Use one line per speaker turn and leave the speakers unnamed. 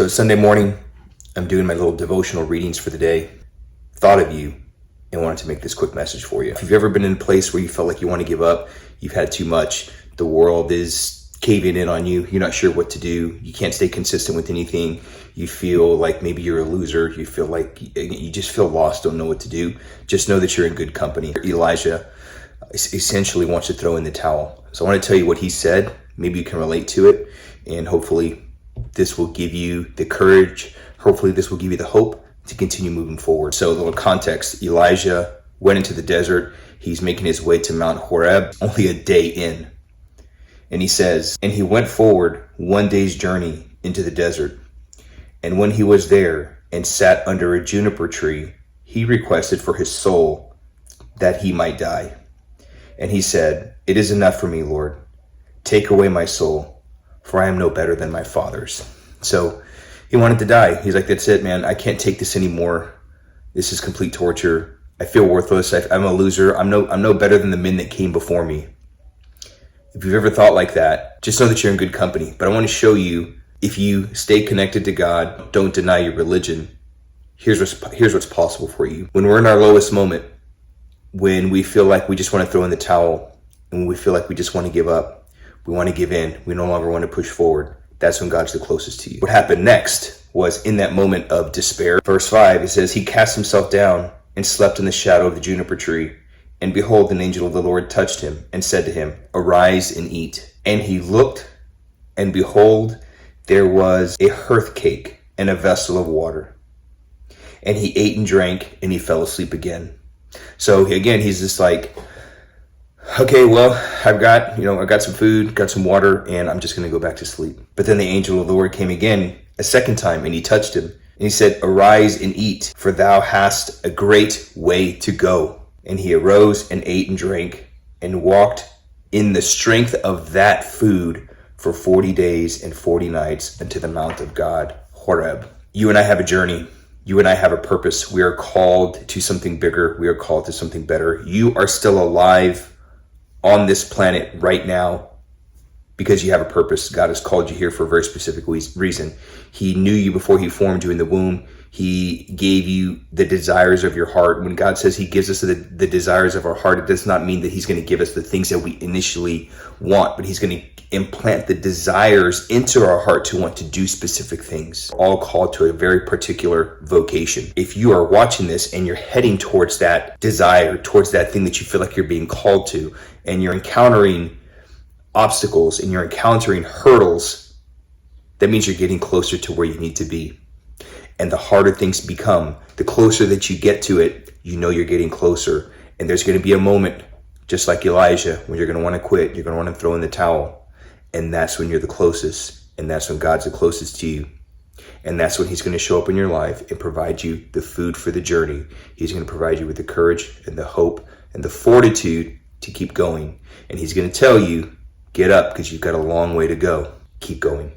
So Sunday morning, I'm doing my little devotional readings for the day. Thought of you and wanted to make this quick message for you. If you've ever been in a place where you felt like you want to give up, you've had too much, the world is caving in on you, you're not sure what to do, you can't stay consistent with anything, you feel like maybe you're a loser, you feel like you just feel lost, don't know what to do, just know that you're in good company. Elijah essentially wants to throw in the towel. So I want to tell you what he said. Maybe you can relate to it, and hopefully this will give you the courage. Hopefully this will give you the hope to continue moving forward. So a little context, Elijah went into the desert. He's making his way to Mount Horeb, only a day in. And he says, and he went forward 1 day's journey into the desert. And when he was there and sat under a juniper tree, he requested for his soul that he might die. And he said, "It is enough for me, Lord. Take away my soul, for I am no better than my fathers." So he wanted to die. He's like, that's it, man. I can't take this anymore. This is complete torture. I feel worthless. I'm a loser. I'm no better than the men that came before me. If you've ever thought like that, just know that you're in good company. But I want to show you, if you stay connected to God, don't deny your religion, here's what's possible for you. When we're in our lowest moment, when we feel like we just want to throw in the towel, and when we feel like we just want to give up, we want to give in, we no longer want to push forward, that's when God's the closest to you. What happened next was in that moment of despair. Verse 5, it says, he cast himself down and slept in the shadow of the juniper tree. And behold, an angel of the Lord touched him and said to him, "Arise and eat." And he looked, and behold, there was a hearth cake and a vessel of water. And he ate and drank, and he fell asleep again. So again, he's just like, okay, well, I've got some food, got some water, and I'm just going to go back to sleep. But then the angel of the Lord came again a second time, and he touched him. And he said, "Arise and eat, for thou hast a great way to go." And he arose and ate and drank and walked in the strength of that food for 40 days and 40 nights unto the mount of God, Horeb. You and I have a journey. You and I have a purpose. We are called to something bigger. We are called to something better. You are still alive on this planet right now because you have a purpose. God has called you here for a very specific reason. He knew you before he formed you in the womb. He gave you the desires of your heart. When God says he gives us the desires of our heart, it does not mean that he's going to give us the things that we initially want, but he's going to implant the desires into our heart to want to do specific things, all called to a very particular vocation. If you are watching this and you're heading towards that desire, towards that thing that you feel like you're being called to, and you're encountering obstacles and you're encountering hurdles, that means you're getting closer to where you need to be. And the harder things become, the closer that you get to it, you know you're getting closer. And there's going to be a moment, just like Elijah, when you're going to want to quit, you're going to want to throw in the towel. And that's when you're the closest. And that's when God's the closest to you. And that's when he's going to show up in your life and provide you the food for the journey. He's going to provide you with the courage and the hope and the fortitude to keep going. And he's going to tell you, get up, because you've got a long way to go. Keep going.